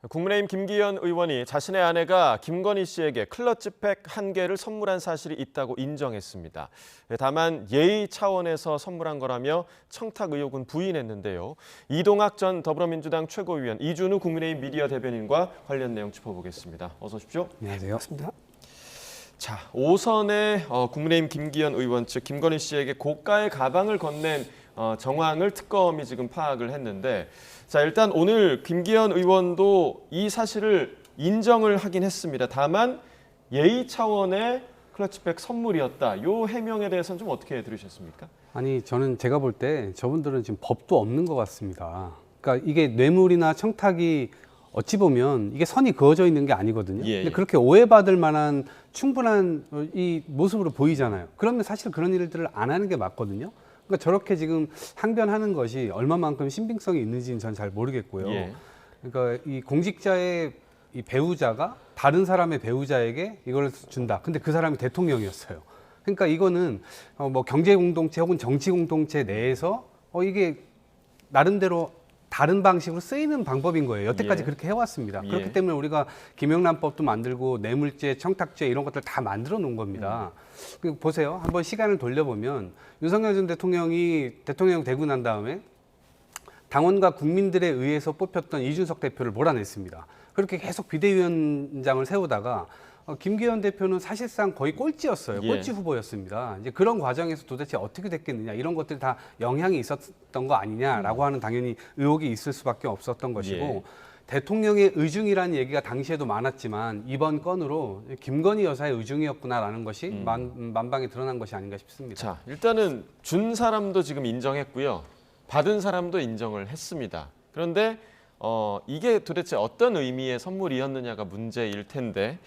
국민의힘 김기현 의원이 자신의 아내가 김건희 씨에게 클러치백 1개를 선물한 사실이 있다고 인정했습니다. 다만 예의 차원에서 선물한 거라며 청탁 의혹은 부인했는데요. 이동학 전 더불어민주당 최고위원, 이준우 국민의힘 미디어 대변인과 관련 내용 짚어보겠습니다. 어서 오십시오. 안녕하세요. 반갑습니다. 자, 오선에 국민의힘 김기현 의원 측 김건희 씨에게 고가의 가방을 건넨 정황을 특검이 지금 파악을 했는데, 자, 일단 오늘 김기현 의원도 이 사실을 인정을 하긴 했습니다. 다만 예의 차원의 클러치백 선물이었다. 이 해명에 대해서는 좀 어떻게 들으셨습니까? 아니, 저는 제가 볼 때 저분들은 지금 법도 없는 것 같습니다. 그러니까 이게 뇌물이나 청탁이 어찌 보면 이게 선이 그어져 있는 게 아니거든요. 예, 근데 예. 그렇게 오해받을 만한 충분한 이 모습으로 보이잖아요. 그러면 사실 그런 일들을 안 하는 게 맞거든요. 그러니까 저렇게 지금 항변하는 것이 얼마만큼 신빙성이 있는지는 전 잘 모르겠고요. 예. 그러니까 이 공직자의 이 배우자가 다른 사람의 배우자에게 이걸 준다. 근데 그 사람이 대통령이었어요. 그러니까 이거는 뭐 경제 공동체 혹은 정치 공동체 내에서 이게 나름대로 다른 방식으로 쓰이는 방법인 거예요. 여태까지 예. 그렇게 해왔습니다. 예. 그렇기 때문에 우리가 김영란법도 만들고 뇌물죄, 청탁죄 이런 것들 다 만들어 놓은 겁니다. 그리고 보세요. 한번 시간을 돌려보면 윤석열 전 대통령이 대통령 되고 난 다음에 당원과 국민들에 의해서 뽑혔던 이준석 대표를 몰아냈습니다. 그렇게 계속 비대위원장을 세우다가 김기현 대표는 사실상 거의 꼴찌였어요. 예. 꼴찌 후보였습니다. 이제 그런 과정에서 도대체 어떻게 됐겠느냐 이런 것들이 다 영향이 있었던 거 아니냐라고 하는 당연히 의혹이 있을 수밖에 없었던 것이고 예. 대통령의 의중이라는 얘기가 당시에도 많았지만 이번 건으로 김건희 여사의 의중이었구나라는 것이 만방에 드러난 것이 아닌가 싶습니다. 자, 일단은 준 사람도 지금 인정했고요. 받은 사람도 인정을 했습니다. 그런데 이게 도대체 어떤 의미의 선물이었느냐가 문제일 텐데,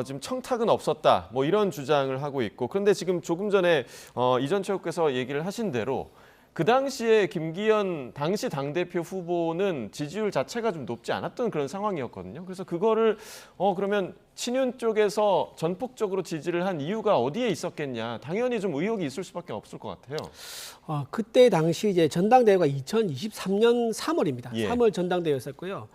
지금 청탁은 없었다, 뭐 이런 주장을 하고 있고, 그런데 지금 조금 전에 이 전 최고께서 얘기를 하신 대로 그 당시에 김기현 당시 당대표 후보는 지지율 자체가 좀 높지 않았던 그런 상황이었거든요. 그래서 그거를 그러면 친윤 쪽에서 전폭적으로 지지를 한 이유가 어디에 있었겠냐. 당연히 좀 의혹이 있을 수밖에 없을 것 같아요. 그때 당시 이제 전당대회가 2023년 3월입니다. 예. 3월 전당대회였었고요.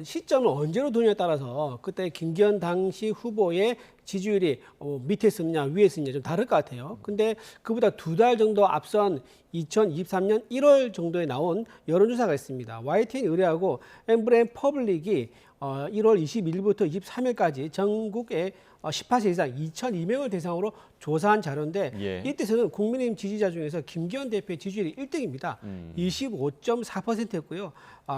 시점을 언제로 두냐에 따라서 그때 김기현 당시 후보의 지지율이 밑에 있었느냐 위에 있었느냐 좀 다를 것 같아요. 근데 그보다 2달 정도 앞선 2023년 1월 정도에 나온 여론조사가 있습니다. YTN 의뢰하고 엠브레인 퍼블릭이 1월 21일부터 23일까지 전국의 18세 이상 2,200명을 대상으로 조사한 자료인데 예. 이때서는 국민의힘 지지자 중에서 김기현 대표의 지지율이 1등입니다. 25.4%였고요.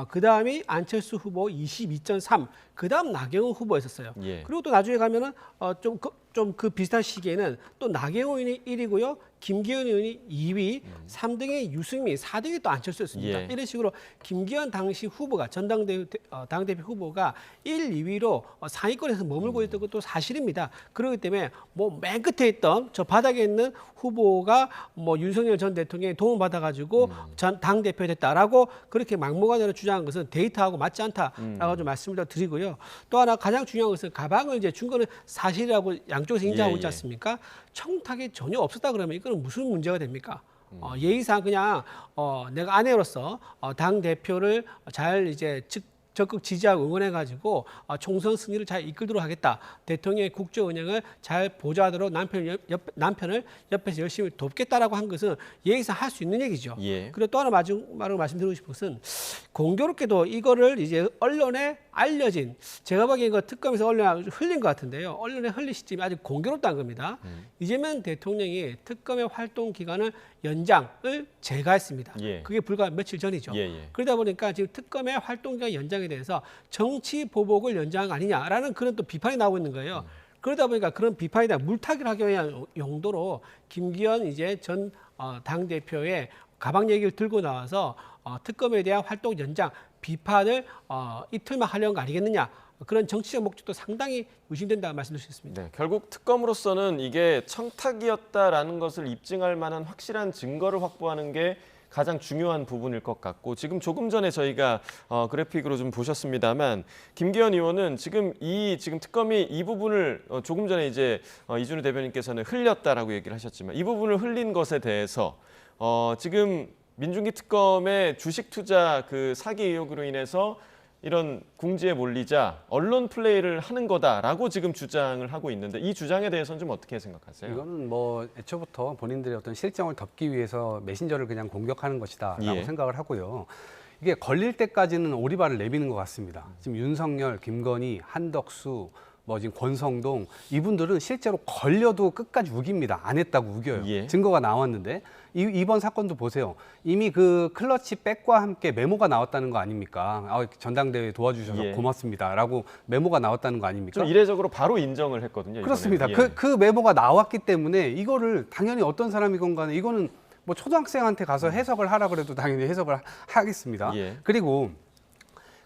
그 다음이 안철수 후보 22.3, 그 다음 나경원 후보였었어요. 예. 그리고 또 나중에 가면은 좀 그 비슷한 시기에는 또 나경원 의원이 1위고요. 김기현 의원이 2위, 3등이 유승민, 4등이 또 안철수였습니다. 예. 이런 식으로 김기현 당시 후보가 전당대회 당대표 후보가 1, 2위로 상위권에서 머물고 있던 것도 사실입니다. 그렇기 때문에 뭐 맨 끝에 있던 저 바닥에 있는 후보가 뭐 윤석열 전 대통령의 도움을 받아가지고 당 대표 됐다라고 그렇게 막무가내로 주장한 것은 데이터하고 맞지 않다라고 좀 말씀을 드리고요. 또 하나 가장 중요한 것은 가방을 이제 준 거는 사실이라고 양쪽에서 인정하고 있지 않습니까? 청탁이 전혀 없었다 그러면 이거는 무슨 문제가 됩니까? 예의상 그냥 내가 아내로서 당 대표를 잘 이제 적극 지지하고 응원해가지고 총선 승리를 잘 이끌도록 하겠다. 대통령의 국정 운영을 잘 보좌하도록 남편을 옆에서 열심히 돕겠다라고 한 것은 예의상 할 수 있는 얘기죠. 예. 그리고 또 하나 마지막으로 말씀드리고 싶은 것은 공교롭게도 이거를 이제 언론에 알려진, 제가 보기엔 이거 특검에서 언론에 흘린 것 같은데요. 언론에 흘린 시점이 아주 공교롭다는 겁니다. 이재명 대통령이 특검의 활동 기간을 연장을 제거했습니다. 예. 그게 불과 며칠 전이죠. 예, 예. 그러다 보니까 지금 특검의 활동 기간 연장에 대해서 정치 보복을 연장한 거 아니냐라는 그런 또 비판이 나오고 있는 거예요. 그러다 보니까 그런 비판에 대한 물타기를 하기 위한 용도로 김기현 이제 전 당대표의 가방 얘기를 들고 나와서 특검에 대한 활동 연장 비판을 이틀만 하려는 거 아니겠느냐. 그런 정치적 목적도 상당히 의심된다는 말씀드릴 수 있습니다. 네, 결국 특검으로서는 이게 청탁이었다라는 것을 입증할 만한 확실한 증거를 확보하는 게 가장 중요한 부분일 것 같고, 지금 조금 전에 저희가 그래픽으로 좀 보셨습니다만 김기현 의원은 지금 특검이 이 부분을 조금 전에 이제 이준우 대변인께서는 흘렸다라고 얘기를 하셨지만, 이 부분을 흘린 것에 대해서 지금 민중기 특검의 주식 투자 그 사기 의혹으로 인해서 이런 궁지에 몰리자 언론 플레이를 하는 거다라고 지금 주장을 하고 있는데 이 주장에 대해서는 좀 어떻게 생각하세요? 이거는 뭐 애초부터 본인들의 어떤 실정을 덮기 위해서 메신저를 그냥 공격하는 것이다라고 예. 생각을 하고요. 이게 걸릴 때까지는 오리발을 내비는 것 같습니다. 지금 윤석열, 김건희, 한덕수, 뭐 지금 권성동 이분들은 실제로 걸려도 끝까지 우깁니다. 안 했다고 우겨요. 예. 증거가 나왔는데 이번 사건도 보세요. 이미 그 클러치 백과 함께 메모가 나왔다는 거 아닙니까? 전당대회 도와주셔서 예. 고맙습니다라고 메모가 나왔다는 거 아닙니까? 좀 이례적으로 바로 인정을 했거든요. 그렇습니다. 이번에. 예. 그 메모가 나왔기 때문에 이거를 당연히 어떤 사람이건 간에 이거는 뭐 초등학생한테 가서 해석을 하라 그래도 당연히 해석을 하겠습니다. 예. 그리고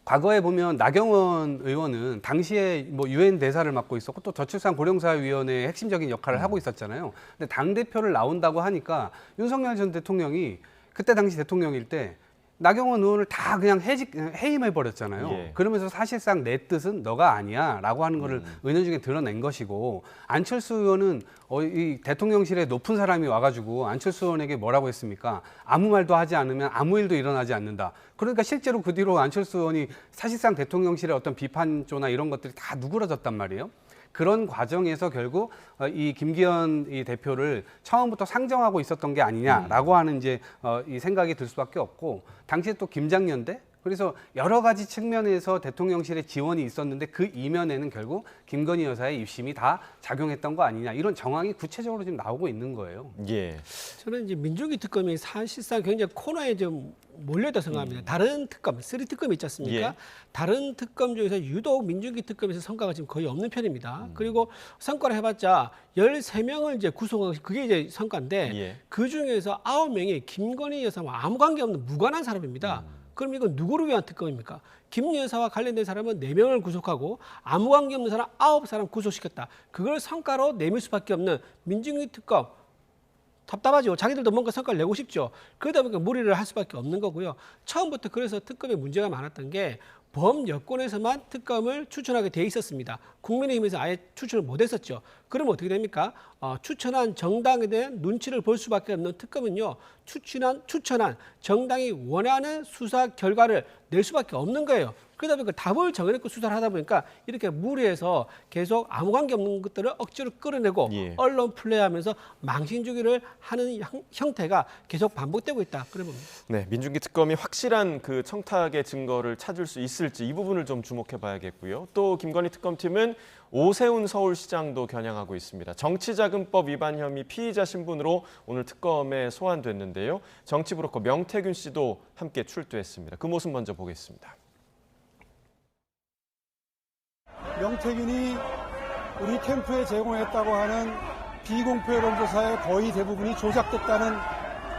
과거에 보면 나경원 의원은 당시에 뭐 유엔 대사를 맡고 있었고 또 저출산 고령사회위원회의 핵심적인 역할을 하고 있었잖아요. 근데 당 대표를 나온다고 하니까 윤석열 전 대통령이 그때 당시 대통령일 때 나경원 의원을 다 그냥 해임해 버렸잖아요. 예. 그러면서 사실상 내 뜻은 너가 아니야라고 하는 거를 은연중에 드러낸 것이고 안철수 의원은 이 대통령실에 높은 사람이 와가지고 안철수 의원에게 뭐라고 했습니까? 아무 말도 하지 않으면 아무 일도 일어나지 않는다. 그러니까 실제로 그 뒤로 안철수 의원이 사실상 대통령실의 어떤 비판조나 이런 것들이 다 누그러졌단 말이에요. 그런 과정에서 결국 이 김기현 이 대표를 처음부터 상정하고 있었던 게 아니냐라고 하는 이제 이 생각이 들 수밖에 없고 당시에 또 김장년대 그래서 여러 가지 측면에서 대통령실의 지원이 있었는데 그 이면에는 결국 김건희 여사의 입심이 다 작용했던 거 아니냐 이런 정황이 구체적으로 지금 나오고 있는 거예요. 예. 저는 이제 민주주의 특검이 사실상 굉장히 코너에 좀 몰려있다 생각합니다. 다른 특검, 3특검이 있지 않습니까? 예. 다른 특검 중에서 유독 민주주의 특검에서 성과가 지금 거의 없는 편입니다. 그리고 성과를 해봤자 13명을 이제 구속한 것이 그게 이제 성과인데 예. 그 중에서 9명이 김건희 여사와 아무 관계 없는 무관한 사람입니다. 그럼 이건 누구를 위한 특검입니까? 김 여사와 관련된 사람은 4명을 구속하고 아무 관계 없는 사람 9사람 구속시켰다. 그걸 성과로 내밀 수밖에 없는 민주주의 특검. 답답하죠. 자기들도 뭔가 성과를 내고 싶죠. 그러다 보니까 무리를 할 수밖에 없는 거고요. 처음부터 그래서 특검에 문제가 많았던 게 범여권에서만 특검을 추천하게 돼 있었습니다. 국민의힘에서 아예 추천을 못했었죠. 그러면 어떻게 됩니까? 추천한 정당에 대한 눈치를 볼 수밖에 없는 특검은요. 추천한 정당이 원하는 수사 결과를 낼 수밖에 없는 거예요. 그러다 보니까 답을 정해놓고 수사를 하다 보니까 이렇게 무리해서 계속 아무 관계 없는 것들을 억지로 끌어내고 예. 언론 플레이하면서 망신주기를 하는 형태가 계속 반복되고 있다. 그래 봅니다. 네, 민중기 특검이 확실한 그 청탁의 증거를 찾을 수 있을지 이 부분을 좀 주목해 봐야겠고요. 또 김건희 특검팀은 오세훈 서울시장도 겨냥하고 있습니다. 정치자금법 위반 혐의 피의자 신분으로 오늘 특검에 소환됐는데요. 정치브로커 명태균 씨도 함께 출두했습니다. 그 모습 먼저 보겠습니다. 명태균이 우리 캠프에 제공했다고 하는 비공표 여론조사의 거의 대부분이 조작됐다는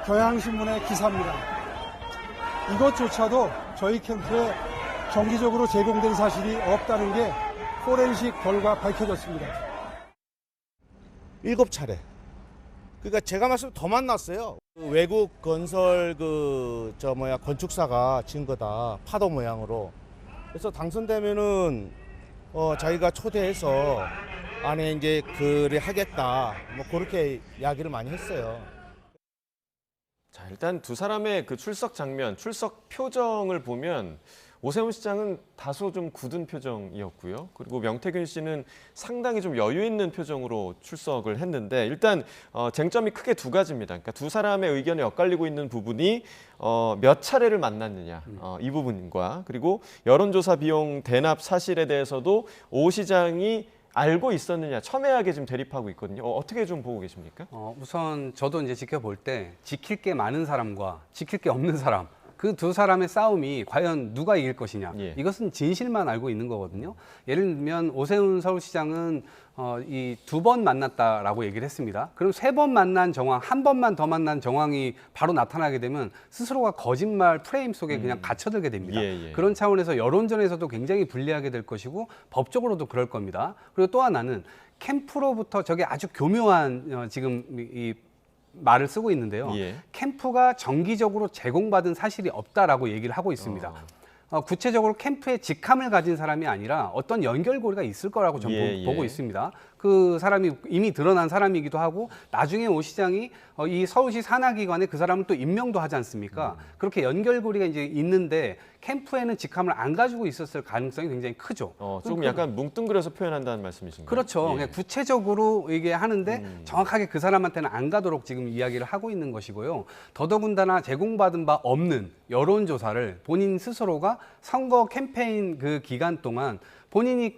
경향신문의 기사입니다. 이것조차도 저희 캠프에 정기적으로 제공된 사실이 없다는 게 포렌식 결과 밝혀졌습니다. 7차례. 그러니까 제가 말씀 더 만났어요. 외국 건설 건축사가 진 거다. 파도 모양으로. 그래서 당선되면은 자기가 초대해서 안에 이제 글을 하겠다. 뭐 그렇게 이야기를 많이 했어요. 자, 일단 두 사람의 그 출석 장면, 출석 표정을 보면 오세훈 시장은 다소 좀 굳은 표정이었고요. 그리고 명태균 씨는 상당히 좀 여유 있는 표정으로 출석을 했는데 일단 쟁점이 크게 두 가지입니다. 그러니까 두 사람의 의견이 엇갈리고 있는 부분이 몇 차례를 만났느냐 이 부분과 그리고 여론조사 비용 대납 사실에 대해서도 오 시장이 알고 있었느냐 첨예하게 좀 대립하고 있거든요. 어떻게 좀 보고 계십니까? 우선 저도 이제 지켜볼 때 지킬 게 많은 사람과 지킬 게 없는 사람 그 두 사람의 싸움이 과연 누가 이길 것이냐 예. 이것은 진실만 알고 있는 거거든요. 예를 들면 오세훈 서울시장은 이 2번 만났다라고 얘기를 했습니다. 그럼 3번 만난 정황, 한 번만 더 만난 정황이 바로 나타나게 되면 스스로가 거짓말 프레임 속에 그냥 갇혀들게 됩니다. 예. 그런 차원에서 여론전에서도 굉장히 불리하게 될 것이고 법적으로도 그럴 겁니다. 그리고 또 하나는 캠프로부터 저게 아주 교묘한 지금 이 말을 쓰고 있는데요. 예. 캠프가 정기적으로 제공받은 사실이 없다라고 얘기를 하고 있습니다. 구체적으로 캠프에 직함을 가진 사람이 아니라 어떤 연결고리가 있을 거라고 저는 보고 있습니다. 그 사람이 이미 드러난 사람이기도 하고 나중에 오 시장이 이 서울시 산하기관에 그 사람을 또 임명도 하지 않습니까? 그렇게 연결고리가 이제 있는데 캠프에는 직함을 안 가지고 있었을 가능성이 굉장히 크죠. 조금 약간 뭉뚱그려서 표현한다는 말씀이신가요? 그렇죠. 예. 그냥 구체적으로 이게 하는데 정확하게 그 사람한테는 안 가도록 지금 이야기를 하고 있는 것이고요. 더더군다나 제공받은 바 없는 여론조사를 본인 스스로가 선거 캠페인 그 기간 동안 본인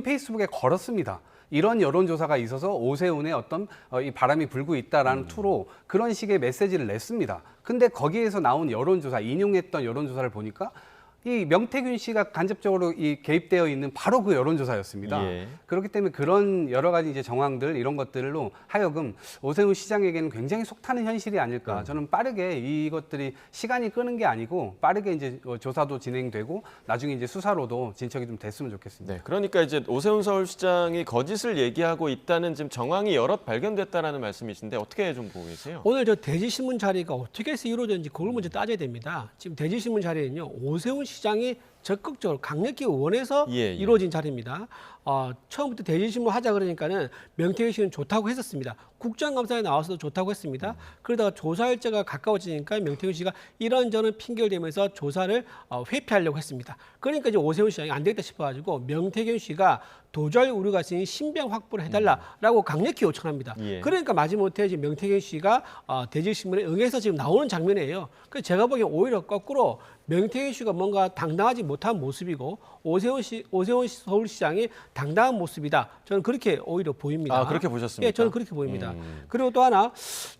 페이스북에 걸었습니다. 이런 여론조사가 있어서 오세훈의 어떤 이 바람이 불고 있다라는 투로 그런 식의 메시지를 냈습니다. 근데 거기에서 나온 여론조사, 인용했던 여론조사를 보니까 이 명태균 씨가 간접적으로 이 개입되어 있는 바로 그 여론조사였습니다. 예. 그렇기 때문에 그런 여러 가지 이제 정황들 이런 것들로 하여금 오세훈 시장에게는 굉장히 속타는 현실이 아닐까. 저는 빠르게 이것들이 시간이 끄는 게 아니고 빠르게 이제 조사도 진행되고 나중에 이제 수사로도 진척이 좀 됐으면 좋겠습니다. 네, 그러니까 이제 오세훈 서울시장이 거짓을 얘기하고 있다는 지금 정황이 여럿 발견됐다라는 말씀이신데 어떻게 좀 보고 계세요? 오늘 저 대지신문 자리가 어떻게 해서 이루어졌는지 그걸 먼저 따져야 됩니다. 지금 대지신문 자리는요, 오세훈 시장이 적극적으로 강력히 원해서 예. 이루어진 자리입니다. 처음부터 대지신문 하자 그러니까는 명태균 씨는 좋다고 했었습니다. 국정감사에 나와서도 좋다고 했습니다. 그러다가 조사 일자가 가까워지니까 명태균 씨가 이런저런 핑계를 대면서 조사를 회피하려고 했습니다. 그러니까 이제 오세훈 시장이 안 되겠다 싶어가지고 명태균 씨가 도저히 우려가 있으니 신병 확보를 해달라라고 강력히 요청합니다. 예. 그러니까 마지못해 지금 명태균 씨가 대지신문에 응해서 지금 나오는 장면이에요. 그래서 제가 보기엔 오히려 거꾸로 명태균 씨가 뭔가 당당하지 못한 모습이고 오세훈 서울시장이 당당한 모습이다. 저는 그렇게 오히려 보입니다. 아, 그렇게 보셨습니까? 예, 저는 그렇게 보입니다. 그리고 또 하나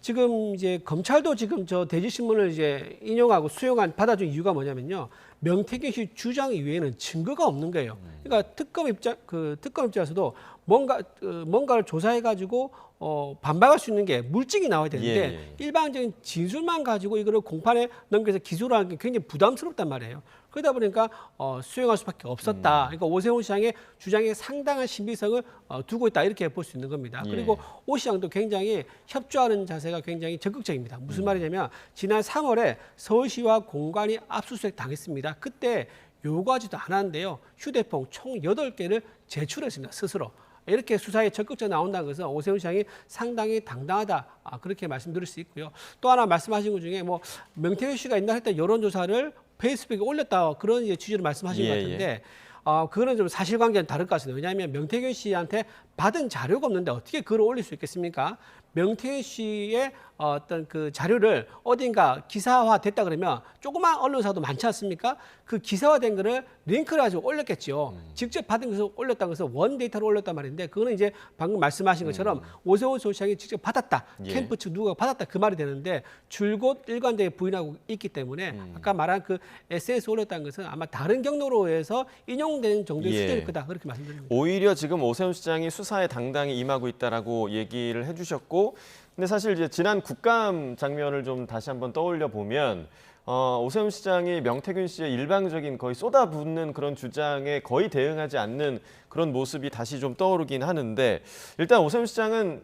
지금 이제 검찰도 지금 저 대지신문을 이제 인용하고 받아준 이유가 뭐냐면요. 명태균 씨 주장 이외에는 증거가 없는 거예요. 그러니까 특검 입장에서도 뭔가를 조사해 가지고 반박할 수 있는 게 물증이 나와야 되는데 예. 일반적인 진술만 가지고 이거를 공판에 넘겨서 기소를 하는 게 굉장히 부담스럽단 말이에요. 그러다 보니까 수용할 수밖에 없었다. 그러니까 오세훈 시장의 주장에 상당한 신빙성을 두고 있다 이렇게 볼 수 있는 겁니다. 예. 그리고 오 시장도 굉장히 협조하는 자세가 굉장히 적극적입니다. 무슨 말이냐면 지난 3월에 서울시와 공관이 압수수색 당했습니다. 그때 요구하지도 않았는데요. 휴대폰 총 8개를 제출했습니다. 스스로. 이렇게 수사에 적극적으로 나온다는 것은 오세훈 시장이 상당히 당당하다. 그렇게 말씀드릴 수 있고요. 또 하나 말씀하신 것 중에 뭐 명태균 씨가 옛날에 했던 여론조사를 페이스북에 올렸다. 그런 이제 취지로 말씀하신 것 같은데 그거는 좀 사실관계는 다를 것 같습니다. 왜냐하면 명태균 씨한테 받은 자료가 없는데 어떻게 글을 올릴 수 있겠습니까? 명태균 씨의 어떤 그 자료를 어딘가 기사화 됐다 그러면 조그만 언론사도 많지 않습니까? 그 기사화된 거를 링크를 가지고 올렸겠죠. 직접 받은 것을 올렸다는 것은 원 데이터로 올렸단 말인데 그거는 이제 방금 말씀하신 것처럼 오세훈 서울시장이 직접 받았다. 예. 캠프 측 누가 받았다 그 말이 되는데 줄곧 일관되게 부인하고 있기 때문에 아까 말한 그 SNS 올렸다는 것은 아마 다른 경로로 해서 인용된 정도의 예. 수준일 거다. 그렇게 말씀드립니다. 오히려 지금 오세훈 시장이 수사에 당당히 임하고 있다라고 얘기를 해주셨고, 근데 사실 이제 지난 국감 장면을 좀 다시 한번 떠올려 보면 오세훈 시장이 명태균 씨의 일방적인 거의 쏟아붓는 그런 주장에 거의 대응하지 않는 그런 모습이 다시 좀 떠오르긴 하는데, 일단 오세훈 시장은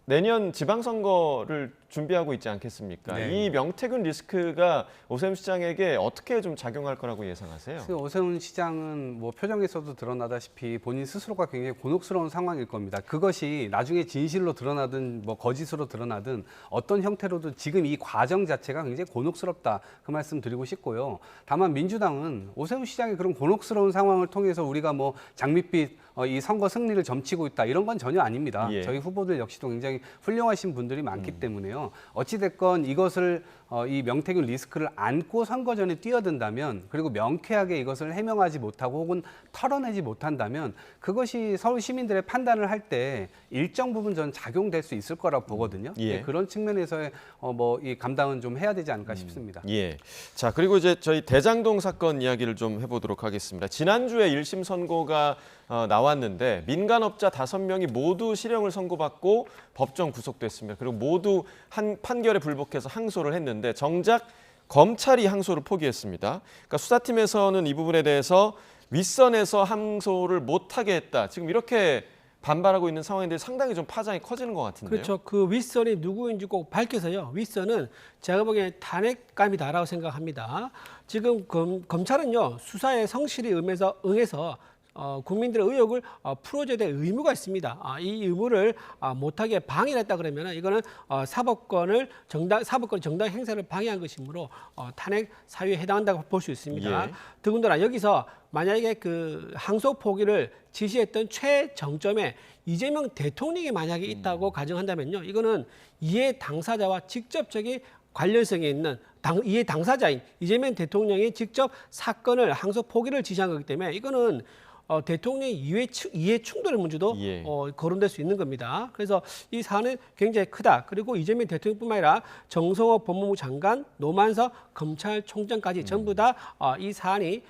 내년 지방선거를 준비하고 있지 않겠습니까? 네. 이 명태균 리스크가 오세훈 시장에게 어떻게 좀 작용할 거라고 예상하세요? 그래서 오세훈 시장은 뭐 표정에서도 드러나다시피 본인 스스로가 굉장히 곤혹스러운 상황일 겁니다. 그것이 나중에 진실로 드러나든 뭐 거짓으로 드러나든 어떤 형태로도 지금 이 과정 자체가 굉장히 곤혹스럽다. 그 말씀 드리고 싶고요. 다만 민주당은 오세훈 시장의 그런 곤혹스러운 상황을 통해서 우리가 뭐 장밋빛 이 선거 승리를 점치고 있다. 이런 건 전혀 아닙니다. 예. 저희 후보들 역시도 굉장히 훌륭하신 분들이 많기 때문에요. 어찌됐건 이것을 이 명태균 리스크를 안고 선거 전에 뛰어든다면 그리고 명쾌하게 이것을 해명하지 못하고 혹은 털어내지 못한다면 그것이 서울 시민들의 판단을 할 때 일정 부분 전 작용될 수 있을 거라고 보거든요. 예. 네, 그런 측면에서의 뭐 이 감당은 좀 해야 되지 않을까 싶습니다. 예. 자, 그리고 이제 저희 대장동 사건 이야기를 좀 해보도록 하겠습니다. 지난주에 1심 선고가 나왔는데 민간업자 5명이 모두 실형을 선고받고 법정 구속됐습니다. 그리고 모두 한 판결에 불복해서 항소를 했는데 정작 검찰이 항소를 포기했습니다. 그러니까 수사팀에서는 이 부분에 대해서 윗선에서 항소를 못하게 했다. 지금 이렇게 반발하고 있는 상황인데 상당히 좀 파장이 커지는 것 같은데요. 그렇죠. 그 윗선이 누구인지 꼭 밝혀서요. 윗선은 제가 보기엔 탄핵감이다라고 생각합니다. 지금 검찰은요 수사에 성실히 응해서 국민들의 의혹을 풀어줘야 될 의무가 있습니다. 이 의무를 못하게 방해를 했다 그러면 이거는 사법권 정당 행사를 방해한 것이므로 탄핵 사유에 해당한다고 볼 수 있습니다. 예. 더군다나 여기서 만약에 그 항소 포기를 지시했던 최정점에 이재명 대통령이 만약에 있다고 가정한다면요, 이거는 이해 당사자와 직접적인 관련성이 있는 이해 당사자인 이재명 대통령이 직접 사건을 항소 포기를 지시한 거기 때문에 이거는 대통령의 이해 충돌의 문제도 예. 거론될 수 있는 겁니다. 그래서 이 사안은 굉장히 크다. 그리고 이재명 대통령뿐만 아니라 정성호 법무부 장관, 노만석 검찰총장까지 전부 다 이 사안이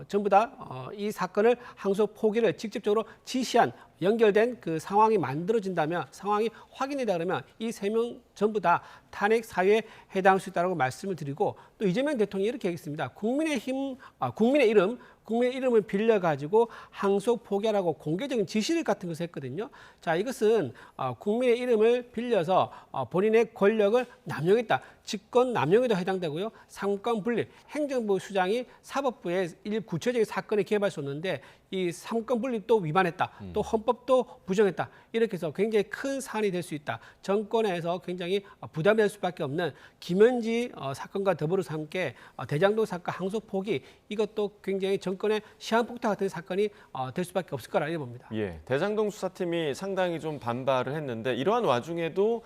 전부 다 이 사건을 항소 포기를 직접적으로 지시한 연결된 그 상황이 만들어진다면, 상황이 확인되다 그러면 이 3명 전부 다 탄핵 사유에 해당할 수 있다고 말씀을 드리고, 또 이재명 대통령이 이렇게 얘기했습니다. 국민의 이름을 빌려가지고 항소 포기하라고 공개적인 지시를 같은 것을 했거든요. 자, 이것은 국민의 이름을 빌려서 본인의 권력을 남용했다. 직권 남용에도 해당되고요. 삼권 분립, 행정부 수장이 사법부의 구체적인 사건에 개입할 수 없는데 이 삼권 분립도 위반했다. 또 헌법도 부정했다. 이렇게 해서 굉장히 큰 사안이 될 수 있다. 정권에서 굉장히 부담이 될 수밖에 없는 김현지 사건과 더불어서 함께 대장동 사건 항소 포기, 이것도 굉장히 정권의 시한폭탄 같은 사건이 될 수밖에 없을 거라 봅니다. 예, 대장동 수사팀이 상당히 좀 반발을 했는데 이러한 와중에도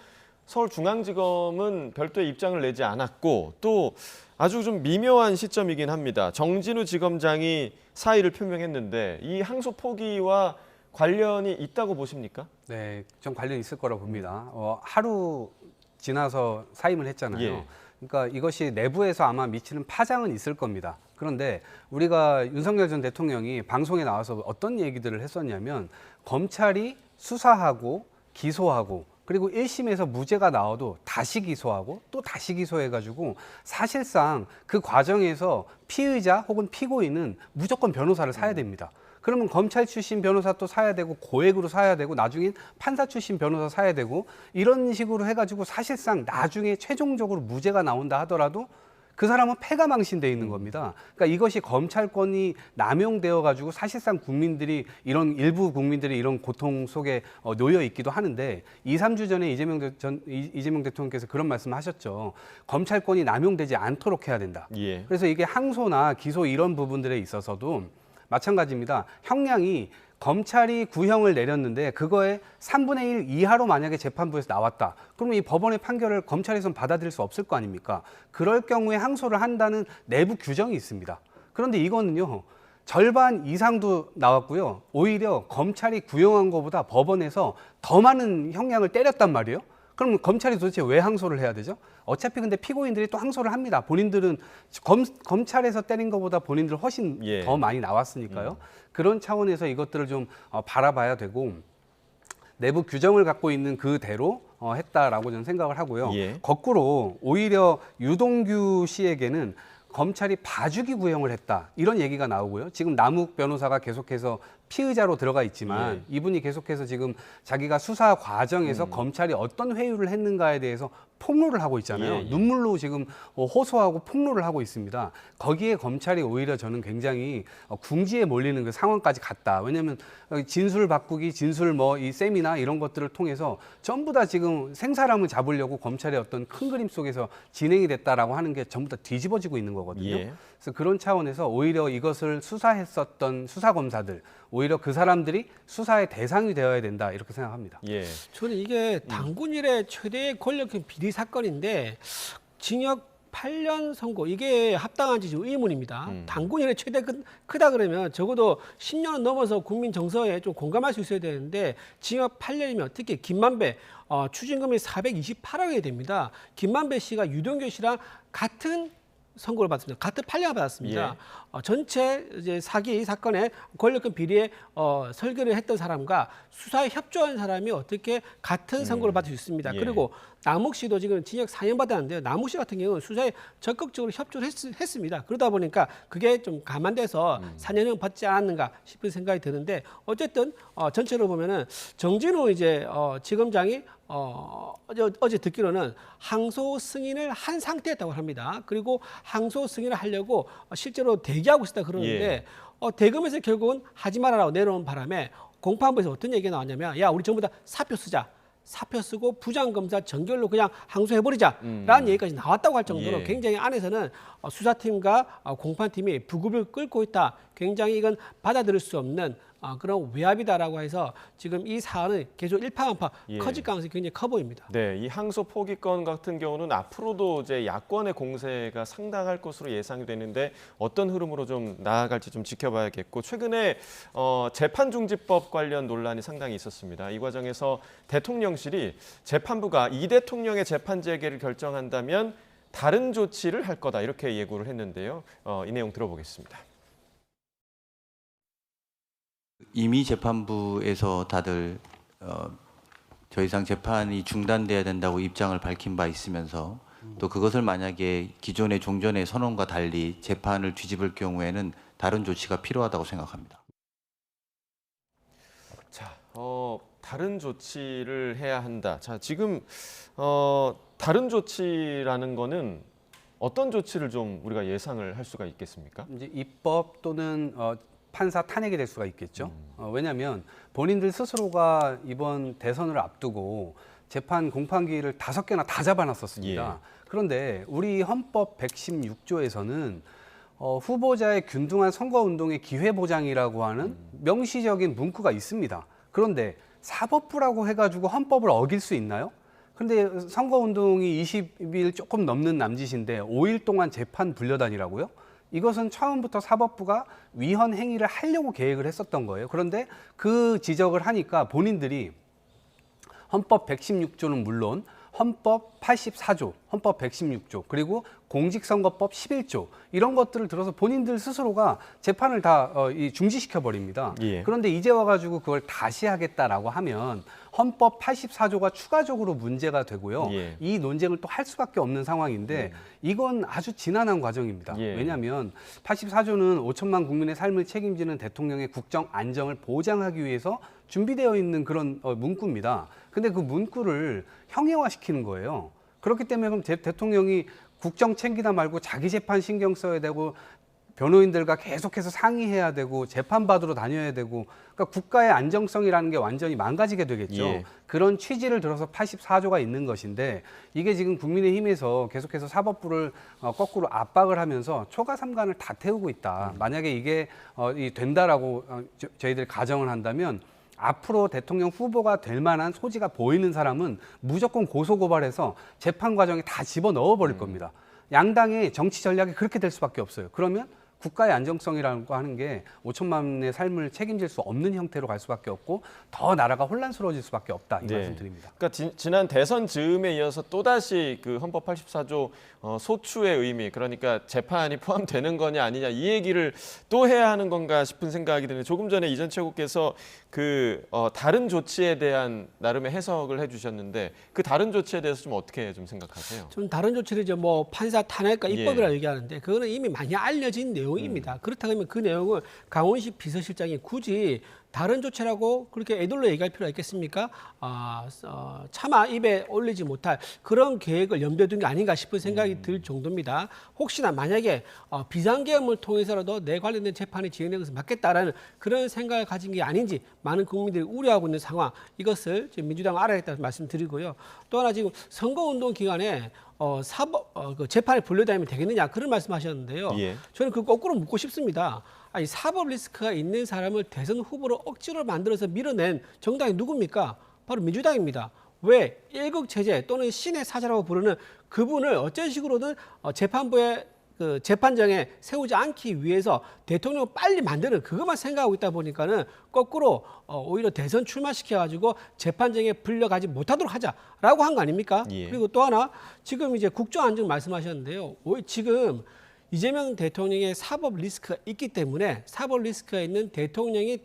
서울중앙지검은 별도의 입장을 내지 않았고, 또 아주 좀 미묘한 시점이긴 합니다. 정진우 지검장이 사의를 표명했는데 이 항소 포기와 관련이 있다고 보십니까? 네, 좀 관련이 있을 거라고 봅니다. 하루 지나서 사임을 했잖아요. 예. 그러니까 이것이 내부에서 아마 미치는 파장은 있을 겁니다. 그런데 우리가 윤석열 전 대통령이 방송에 나와서 어떤 얘기들을 했었냐면, 검찰이 수사하고 기소하고 그리고 1심에서 무죄가 나와도 다시 기소하고 또 다시 기소해가지고 사실상 그 과정에서 피의자 혹은 피고인은 무조건 변호사를 사야 됩니다. 그러면 검찰 출신 변호사 또 사야 되고 고액으로 사야 되고 나중엔 판사 출신 변호사 사야 되고 이런 식으로 해가지고 사실상 나중에 최종적으로 무죄가 나온다 하더라도 그 사람은 패가 망신돼 있는 겁니다. 그러니까 이것이 검찰권이 남용되어 가지고 사실상 일부 국민들이 이런 고통 속에 놓여 있기도 하는데, 2, 3주 전에 이재명 대통령께서 그런 말씀을 하셨죠. 검찰권이 남용되지 않도록 해야 된다. 예. 그래서 이게 항소나 기소 이런 부분들에 있어서도 마찬가지입니다. 형량이 검찰이 구형을 내렸는데 그거에 3분의 1 이하로 만약에 재판부에서 나왔다. 그러면 이 법원의 판결을 검찰에서는 받아들일 수 없을 거 아닙니까? 그럴 경우에 항소를 한다는 내부 규정이 있습니다. 그런데 이거는요, 절반 이상도 나왔고요. 오히려 검찰이 구형한 것보다 법원에서 더 많은 형량을 때렸단 말이에요. 그럼 검찰이 도대체 왜 항소를 해야 되죠? 어차피 근데 피고인들이 또 항소를 합니다. 본인들은 검찰에서 때린 것보다 본인들 훨씬 예. 더 많이 나왔으니까요. 그런 차원에서 이것들을 좀 바라봐야 되고, 내부 규정을 갖고 있는 그대로 했다라고 저는 생각을 하고요. 예. 거꾸로 오히려 유동규 씨에게는 검찰이 봐주기 구형을 했다, 이런 얘기가 나오고요. 지금 남욱 변호사가 계속해서 피의자로 들어가 있지만 이분이 계속해서 지금 자기가 수사 과정에서 검찰이 어떤 회유를 했는가에 대해서 폭로를 하고 있잖아요. 예. 눈물로 지금 호소하고 폭로를 하고 있습니다. 거기에 검찰이 오히려 저는 굉장히 궁지에 몰리는 그 상황까지 갔다. 왜냐하면 진술 바꾸기, 진술 이 세미나 이런 것들을 통해서 전부 다 지금 생사람을 잡으려고 검찰의 어떤 큰 그림 속에서 진행이 됐다라고 하는 게 전부 다 뒤집어지고 있는 거거든요. 예. 그래서 그런 차원에서 오히려 이것을 수사했었던 수사검사들, 오히려 그 사람들이 수사의 대상이 되어야 된다, 이렇게 생각합니다. 예. 저는 이게 당군 이래 최대의 권력형 비리 사건인데 징역 8년 선고, 이게 합당한지 좀 의문입니다. 당군 이래 최대 크다 그러면 적어도 10년은 넘어서 국민 정서에 좀 공감할 수 있어야 되는데, 징역 8년이면 특히 김만배 추징금이 428억이 됩니다. 김만배 씨가 유동규 씨랑 같은 선고를 받습니다. 같은 판례를 받았습니다. 전체 이제 사기 사건의 권력형 비리에 설계를 했던 사람과 수사에 협조한 사람이 어떻게 같은 선고를 받을 수 있습니다. 예. 그리고 남욱 씨도 지금 징역 4년 받았는데요. 남욱 씨 같은 경우는 수사에 적극적으로 협조를 했습니다. 그러다 보니까 그게 좀 감안돼서 4년형 받지 않았는가 싶은 생각이 드는데, 어쨌든 전체로 보면은 정진우 이제 지검장이 어제 듣기로는 항소 승인을 한 상태였다고 합니다. 그리고 항소 승인을 하려고 실제로 대기하고 있다 그러는데 대검에서 결국은 하지 말아라고 내려온 바람에 공판부에서 어떤 얘기가 나왔냐면 야 우리 전부 다 사표 쓰자. 사표 쓰고 부장검사 정결로 그냥 항소해버리자라는 얘기까지 나왔다고 할 정도로 예. 굉장히 안에서는 수사팀과 공판팀이 부급을 끓고 있다. 굉장히 이건 받아들일 수 없는 그런 외압이다라고 해서 지금 이 사안은 계속 일파만파 예. 커질 가능성이 굉장히 커 보입니다. 네, 이 항소 포기권 같은 경우는 앞으로도 이제 야권의 공세가 상당할 것으로 예상이 되는데 어떤 흐름으로 좀 나아갈지 좀 지켜봐야겠고 최근에 재판중지법 관련 논란이 상당히 있었습니다. 이 과정에서 대통령실이 재판부가 이 대통령의 재판 재개를 결정한다면 다른 조치를 할 거다 이렇게 예고를 했는데요. 이 내용 들어보겠습니다. 이미 재판부에서 다들 더 이상 재판이 중단돼야 된다고 입장을 밝힌 바 있으면서 또 그것을 만약에 기존의 종전의 선언과 달리 재판을 뒤집을 경우에는 다른 조치가 필요하다고 생각합니다. 자, 다른 조치를 해야 한다. 자, 지금 다른 조치라는 거는 어떤 조치를 좀 우리가 예상을 할 수가 있겠습니까? 이제 입법 또는 판사 탄핵이 될 수가 있겠죠. 왜냐하면 본인들 스스로가 이번 대선을 앞두고 재판 공판기일을 5개나 다 잡아놨었습니다. 그런데 우리 헌법 116조에서는 후보자의 균등한 선거운동의 기회보장이라고 하는 명시적인 문구가 있습니다. 그런데 사법부라고 해가지고 헌법을 어길 수 있나요? 그런데 선거운동이 20일 조금 넘는 남짓인데 5일 동안 재판 불려다니라고요? 이것은 처음부터 사법부가 위헌 행위를 하려고 계획을 했었던 거예요. 그런데 그 지적을 하니까 본인들이 헌법 116조는 물론 헌법 84조, 헌법 116조, 그리고 공직선거법 11조 이런 것들을 들어서 본인들 스스로가 재판을 다 중지시켜 버립니다. 예. 그런데 이제 와가지고 그걸 다시 하겠다라고 하면 헌법 84조가 추가적으로 문제가 되고요. 예. 이 논쟁을 또 할 수밖에 없는 상황인데 이건 아주 지난한 과정입니다. 예. 왜냐하면 84조는 5천만 국민의 삶을 책임지는 대통령의 국정 안정을 보장하기 위해서 준비되어 있는 그런 문구입니다. 근데 그 문구를 형해화시키는 거예요. 그렇기 때문에 그럼 대통령이 국정 챙기다 말고 자기 재판 신경 써야 되고 변호인들과 계속해서 상의해야 되고 재판받으러 다녀야 되고 그러니까 국가의 안정성이라는 게 완전히 망가지게 되겠죠. 예. 그런 취지를 들어서 84조가 있는 것인데 이게 지금 국민의힘에서 계속해서 사법부를 거꾸로 압박을 하면서 초과 삼관을 다 태우고 있다. 만약에 이게 된다라고 저희들 가정을 한다면 앞으로 대통령 후보가 될 만한 소지가 보이는 사람은 무조건 고소고발해서 재판 과정에 다 집어넣어 버릴 겁니다. 양당의 정치 전략이 그렇게 될 수밖에 없어요. 그러면 국가의 안정성이라고 하는 게 5천만의 삶을 책임질 수 없는 형태로 갈 수밖에 없고 더 나라가 혼란스러워질 수밖에 없다. 이 네. 말씀 드립니다. 그러니까 지난 대선 즈음에 이어서 또다시 그 헌법 84조 소추의 의미, 그러니까 재판이 포함되는 거냐 아니냐 이 얘기를 또 해야 하는 건가 싶은 생각이 드는데 조금 전에 이전 최고께서 그 다른 조치에 대한 나름의 해석을 해주셨는데 그 다른 조치에 대해서 좀 어떻게 좀 생각하세요? 좀 다른 조치를 이제 뭐 판사 탄핵과 예. 입법이라고 얘기하는데 그거는 이미 많이 알려진 내용입니다. 그렇다고 하면 그 내용을 강원식 비서실장이 굳이 다른 조치라고 그렇게 애들로 얘기할 필요가 있겠습니까? 차마 입에 올리지 못할 그런 계획을 염두에 둔 게 아닌가 싶은 생각이 들 정도입니다. 혹시나 만약에 비상계엄을 통해서라도 내 관련된 재판이 진행된 것을 막겠다라는 그런 생각을 가진 게 아닌지 많은 국민들이 우려하고 있는 상황, 이것을 지금 민주당은 알아야겠다는 말씀드리고요. 또 하나 지금 선거운동 기간에 그 재판에 불려다니면 되겠느냐 그런 말씀하셨는데요. 예. 저는 그 거꾸로 묻고 싶습니다. 아니, 사법 리스크가 있는 사람을 대선 후보로 억지로 만들어서 밀어낸 정당이 누굽니까? 바로 민주당입니다. 왜 1국 체제 또는 신의 사자라고 부르는 그분을 어떤 식으로든 재판부의 그 재판정에 세우지 않기 위해서 대통령을 빨리 만드는 그것만 생각하고 있다 보니까는 거꾸로 오히려 대선 출마시켜가지고 재판정에 불려가지 못하도록 하자라고 한 거 아닙니까? 예. 그리고 또 하나 지금 이제 국정안정 말씀하셨는데요. 지금 이재명 대통령의 사법 리스크가 있기 때문에 사법 리스크가 있는 대통령이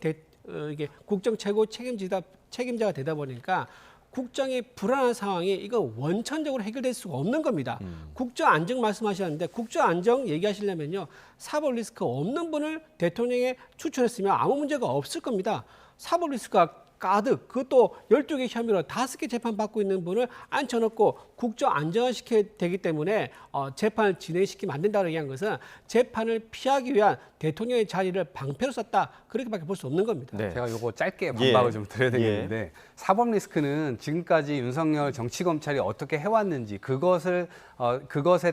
이게 국정 최고 책임자가 되다 보니까 국정이 불안한 상황이 이거 원천적으로 해결될 수가 없는 겁니다. 국정 안정 말씀하셨는데 국정 안정 얘기하시려면요 사법 리스크 없는 분을 대통령에 추천했으면 아무 문제가 없을 겁니다. 사법 리스크가 가득 그것도 12개 혐의로 5개 재판 받고 있는 분을 앉혀놓고 국정 안정화시켜야 되기 때문에 재판을 진행시키면 안 된다고 얘기한 것은 재판을 피하기 위한 대통령의 자리를 방패로 썼다. 그렇게밖에 볼 수 없는 겁니다. 네. 제가 요거 짧게 반박을 예. 좀 드려야 되겠는데 사법 리스크는 지금까지 윤석열 정치검찰이 어떻게 해왔는지 그것에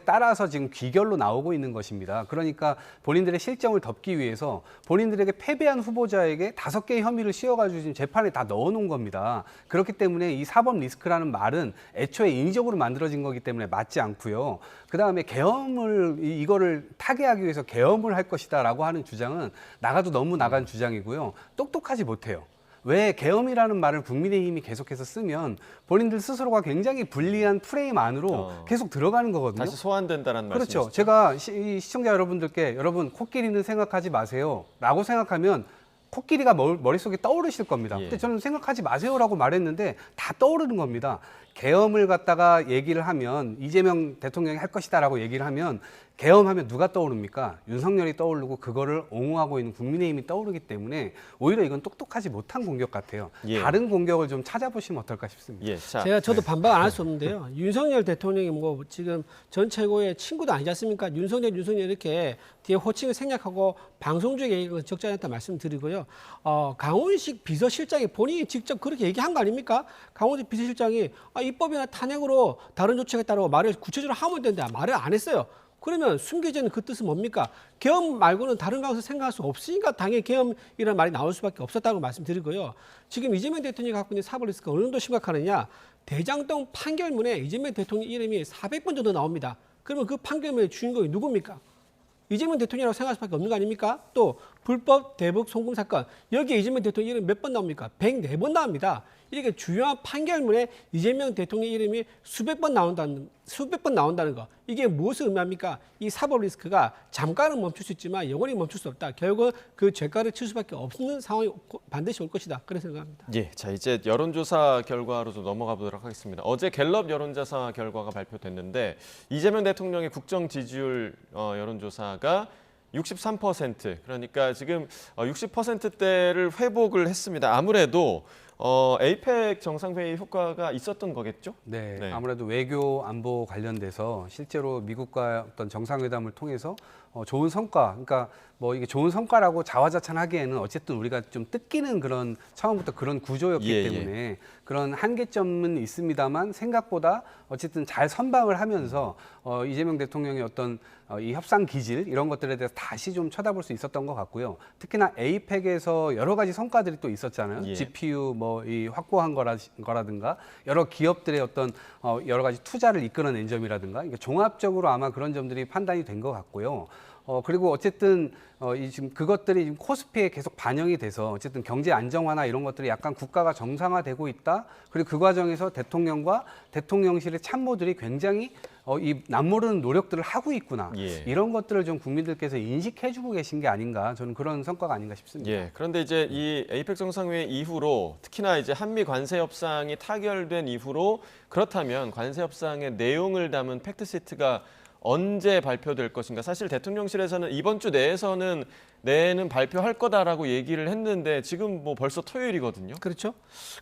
따라서 지금 귀결로 나오고 있는 것입니다. 그러니까 본인들의 실정을 덮기 위해서 본인들에게 패배한 후보자에게 5개의 혐의를 씌워가지고 지금 재판에 다 넣어놓은 겁니다. 그렇기 때문에 이 사법 리스크라는 말은 애초에 인위적으로 만들어진 거기 때문에 맞지 않고요. 그다음에 계엄을 이거를 타개하기 위해서 계엄을 할 것이다라고 하는 주장은 나가도 너무 나간 주장이고요. 똑똑하지 못해요. 왜 계엄이라는 말을 국민의힘이 계속해서 쓰면 본인들 스스로가 굉장히 불리한 프레임 안으로 계속 들어가는 거거든요. 다시 소환된다는 말씀이시죠? 그렇죠. 제가 이 시청자 여러분들께 여러분 코끼리는 생각하지 마세요라고 생각하면 코끼리가 머릿속에 떠오르실 겁니다. 예. 근데 저는 생각하지 마세요라고 말했는데 다 떠오르는 겁니다. 계엄을 갖다가 얘기를 하면 이재명 대통령이 할 것이다라고 얘기를 하면 계엄하면 누가 떠오릅니까? 윤석열이 떠오르고 그거를 옹호하고 있는 국민의힘이 떠오르기 때문에 오히려 이건 똑똑하지 못한 공격 같아요. 예. 다른 공격을 좀 찾아보시면 어떨까 싶습니다. 예, 자, 저도 반박 안 할 수 없는데요. 윤석열 대통령이 뭐 지금 전 최고의 친구도 아니지 않습니까? 윤석열 이렇게 뒤에 호칭을 생략하고 방송 중에 얘기한 건 적절히 않다 말씀드리고요. 강훈식 비서실장이 본인이 직접 그렇게 얘기한 거 아닙니까? 강훈식 비서실장이 입법이나 탄핵으로 다른 조치가 따르고 말을 구체적으로 하면 된다. 말을 안 했어요. 그러면 숨겨져 있는 그 뜻은 뭡니까? 계엄 말고는 다른 방법을 생각할 수 없으니까 당연히 계엄이라는 말이 나올 수밖에 없었다고 말씀드리고요. 지금 이재명 대통령이 갖고 있는 사법 리스크가 어느 정도 심각하느냐. 대장동 판결문에 이재명 대통령 이름이 400번 정도 나옵니다. 그러면 그 판결문의 주인공이 누굽니까? 이재명 대통령이라고 생각할 수밖에 없는 거 아닙니까? 또 불법 대북 송금 사건 여기에 이재명 대통령 이름이 몇 번 나옵니까? 104번 나옵니다. 이렇게 주요한 판결문에 이재명 대통령 이름이 수백 번 나온다는 거. 이게 무엇을 의미합니까? 이 사법 리스크가 잠깐은 멈출 수 있지만 영원히 멈출 수 없다. 결국은 그 죄가를 칠 수밖에 없는 상황이 반드시 올 것이다. 그런 생각합니다. 예, 자 이제 여론조사 결과로 좀 넘어가 보도록 하겠습니다. 어제 갤럽 여론조사 결과가 발표됐는데 이재명 대통령의 국정 지지율 여론조사가 63%, 그러니까 지금 60%대를 회복을 했습니다. 아무래도 에이펙 정상회의 효과가 있었던 거겠죠? 네, 네. 아무래도 외교 안보 관련돼서 실제로 미국과 어떤 정상회담을 통해서 좋은 성과, 그러니까 뭐 이게 좋은 성과라고 자화자찬하기에는 어쨌든 우리가 좀 뜯기는 그런 처음부터 그런 구조였기 예, 때문에 그런 한계점은 있습니다만 생각보다 어쨌든 잘 선방을 하면서 이재명 대통령의 어떤 이 협상 기질 이런 것들에 대해서 다시 좀 쳐다볼 수 있었던 것 같고요. 특히나 에이펙에서 여러 가지 성과들이 또 있었잖아요. 예. GPU 뭐 이 확보한 거라든가 여러 기업들의 어떤 여러 가지 투자를 이끌어낸 점이라든가 그러니까 종합적으로 아마 그런 점들이 판단이 된 것 같고요. 그리고 어쨌든 지금 그것들이 지금 코스피에 계속 반영이 돼서 어쨌든 경제 안정화나 이런 것들이 약간 국가가 정상화되고 있다. 그리고 그 과정에서 대통령과 대통령실의 참모들이 굉장히 이 남모르는 노력들을 하고 있구나. 예. 이런 것들을 좀 국민들께서 인식해주고 계신 게 아닌가. 저는 그런 성과가 아닌가 싶습니다. 예, 그런데 이제 이 에이펙 정상회의 이후로 특히나 이제 한미 관세 협상이 타결된 이후로 그렇다면 관세 협상의 내용을 담은 팩트시트가 언제 발표될 것인가? 사실 대통령실에서는 이번 주 내에는 발표할 거다라고 얘기를 했는데 지금 뭐 벌써 토요일이거든요. 그렇죠.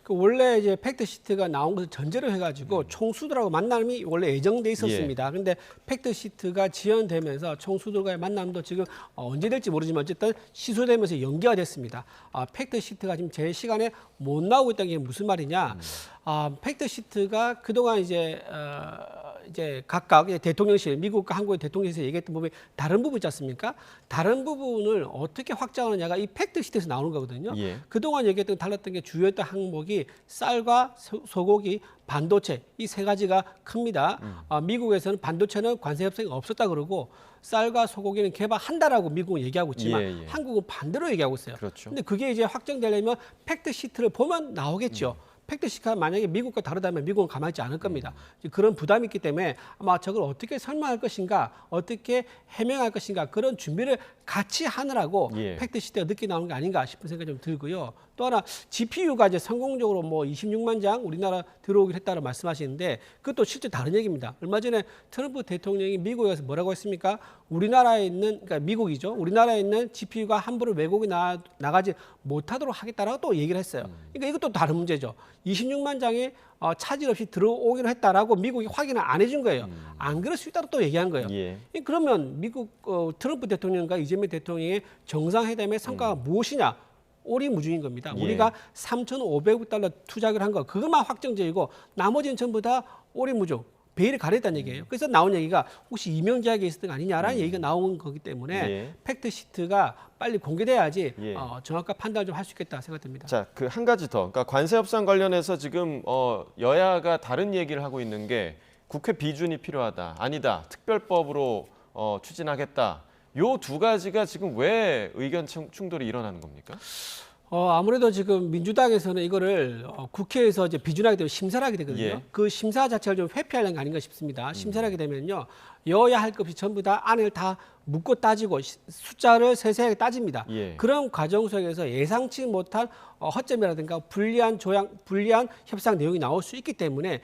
원래 이제 팩트 시트가 나온 것을 전제로 해가지고 총수들하고 만남이 원래 예정돼 있었습니다. 그런데 팩트 시트가 지연되면서 총수들과의 만남도 지금 언제 될지 모르지만 어쨌든 취소되면서 연기가 됐습니다. 팩트 시트가 지금 제 시간에 못 나오고 있다는 게 무슨 말이냐? 팩트 시트가 그동안 이제 각각 대통령실, 미국과 한국의 대통령실에서 얘기했던 부분이 다른 부분 있지 않습니까? 다른 부분을 어떻게 확장하느냐가 이 팩트 시트에서 나오는 거거든요. 예. 그동안 얘기했던 달랐던 게 주요했던 항목이 쌀과 소고기, 반도체 이 세 가지가 큽니다. 미국에서는 반도체는 관세 협상이 없었다 그러고 쌀과 소고기는 개발한다라고 미국은 얘기하고 있지만 예, 예. 한국은 반대로 얘기하고 있어요. 그렇죠. 근데 그게 이제 확정되려면 팩트 시트를 보면 나오겠죠. 팩트 시트가 만약에 미국과 다르다면 미국은 가만히 있지 않을 겁니다. 그런 부담이 있기 때문에 아마 저걸 어떻게 설명할 것인가, 어떻게 해명할 것인가 그런 준비를 같이 하느라고 예. 팩트 시트가 늦게 나오는 게 아닌가 싶은 생각이 좀 들고요. 또 하나 GPU가 이제 성공적으로 뭐 26만 장 우리나라 들어오긴 했다고 말씀하시는데 그것도 실제 다른 얘기입니다. 얼마 전에 트럼프 대통령이 미국에 가서 뭐라고 했습니까? 우리나라에 있는 그러니까 미국이죠. 우리나라에 있는 GPU가 함부로 외국에 나가지 못하도록 하겠다라고 또 얘기를 했어요. 그러니까 이것도 다른 문제죠. 26만 장이 차질 없이 들어오기로 했다라고 미국이 확인을 안 해준 거예요. 안 그럴 수 있다고 또 얘기한 거예요. 예. 그러면 미국 트럼프 대통령과 이재명 대통령의 정상회담의 성과가 무엇이냐? 오리무중인 겁니다. 예. 우리가 3,500억 달러 투자를 한 거 그것만 확정적이고 나머지는 전부 다 오리무중. 베일을 가렸다는 얘기예요. 그래서 나온 얘기가 혹시 이명계약에 있었던 거 아니냐라는 얘기가 나온 거기 때문에 예. 팩트 시트가 빨리 공개돼야지 예. 정확한 판단을 좀 할 수 있겠다 생각됩니다. 자, 그 한 가지 더. 그러니까 관세 협상 관련해서 지금 여야가 다른 얘기를 하고 있는 게 국회 비준이 필요하다. 아니다. 특별법으로 추진하겠다. 요 두 가지가 지금 왜 의견 충돌이 일어나는 겁니까? 아무래도 지금 민주당에서는 이거를 국회에서 이제 비준하게 되면 심사를 하게 되거든요. 예. 그 심사 자체를 좀 회피하려는 게 아닌가 싶습니다. 심사를 하게 되면요. 여야 할 것 없이 전부 다 안을 다 묻고 따지고 숫자를 세세하게 따집니다. 예. 그런 과정 속에서 예상치 못한 허점이라든가 불리한 협상 내용이 나올 수 있기 때문에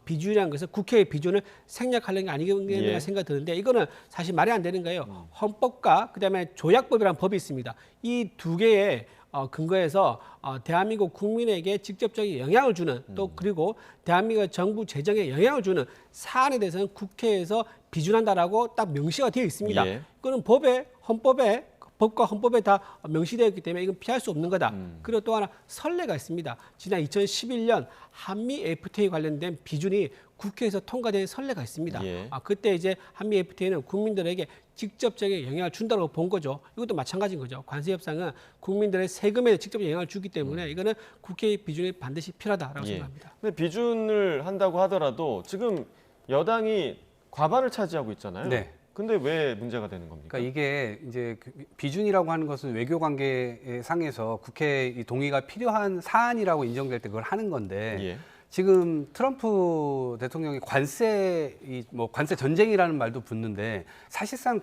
비준이라는 것은 국회의 비준을 생략하려는 게 아니겠는가 예. 생각이 드는데 이거는 사실 말이 안 되는 거예요. 헌법과 그다음에 조약법이라는 법이 있습니다. 이 두 개의 근거에서 대한민국 국민에게 직접적인 영향을 주는 또 그리고 대한민국 정부 재정에 영향을 주는 사안에 대해서는 국회에서 비준한다라고 딱 명시가 되어 있습니다. 예. 그건 법과 헌법에 다 명시되어 있기 때문에 이건 피할 수 없는 거다. 그리고 또 하나 선례가 있습니다. 지난 2011년 한미 FTA 관련된 비준이 국회에서 통과된 선례가 있습니다. 예. 그때 이제 한미 FTA는 국민들에게 직접적인 영향을 준다고 본 거죠. 이것도 마찬가지인 거죠. 관세 협상은 국민들의 세금에 직접 영향을 주기 때문에 이거는 국회의 비준이 반드시 필요하다라고 예. 생각합니다. 근데 비준을 한다고 하더라도 지금 여당이 과반을 차지하고 있잖아요. 네. 근데 왜 문제가 되는 겁니까? 그러니까 이게 이제 그 비준이라고 하는 것은 외교 관계 상에서 국회 이 동의가 필요한 사안이라고 인정될 때 그걸 하는 건데 예. 지금 트럼프 대통령이 관세 전쟁이라는 말도 붙는데 사실상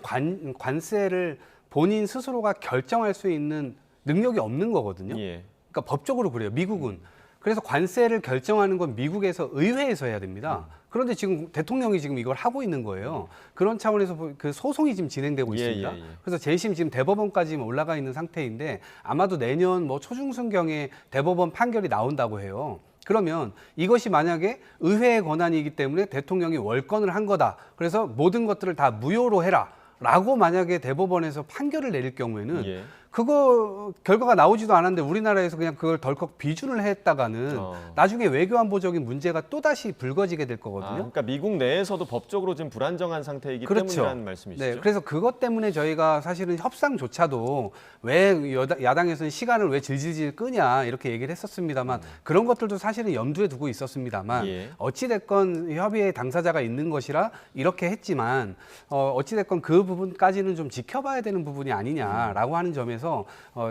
관세를 본인 스스로가 결정할 수 있는 능력이 없는 거거든요. 예. 그러니까 법적으로 그래요. 미국은. 그래서 관세를 결정하는 건 미국에서 의회에서 해야 됩니다. 그런데 지금 대통령이 지금 이걸 하고 있는 거예요. 그런 차원에서 그 소송이 지금 진행되고 예, 있습니다. 예, 예. 그래서 재심 지금 대법원까지 올라가 있는 상태인데 아마도 내년 뭐 초중순경에 대법원 판결이 나온다고 해요. 그러면 이것이 만약에 의회의 권한이기 때문에 대통령이 월권을 한 거다. 그래서 모든 것들을 다 무효로 해라. 라고 만약에 대법원에서 판결을 내릴 경우에는 예. 그거 결과가 나오지도 않았는데 우리나라에서 그냥 그걸 덜컥 비준을 했다가는 나중에 외교안보적인 문제가 또다시 불거지게 될 거거든요. 그러니까 미국 내에서도 법적으로 지금 불안정한 상태이기 그렇죠. 때문이라는 말씀이시죠? 네, 그래서 그것 때문에 저희가 사실은 협상조차도 왜 야당에서는 시간을 왜 질질질 끄냐 이렇게 얘기를 했었습니다만 그런 것들도 사실은 염두에 두고 있었습니다만 예. 어찌됐건 협의의 당사자가 있는 것이라 이렇게 했지만 어찌됐건 그 부분까지는 좀 지켜봐야 되는 부분이 아니냐라고 하는 점에서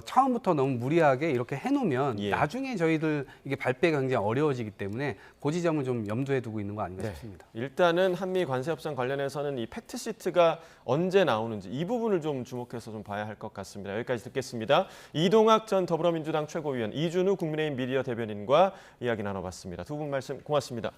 처음부터 너무 무리하게 이렇게 해놓으면 예. 나중에 저희들 이게 발배가 굉장히 어려워지기 때문에 그 지점을 좀 염두에 두고 있는 거 아닌가 싶습니다. 일단은 한미 관세 협상 관련해서는 이 팩트 시트가 언제 나오는지 이 부분을 좀 주목해서 좀 봐야 할 것 같습니다. 여기까지 듣겠습니다. 이동학 전 더불어민주당 최고위원, 이준우 국민의힘 미디어 대변인과 이야기 나눠봤습니다. 두 분 말씀 고맙습니다.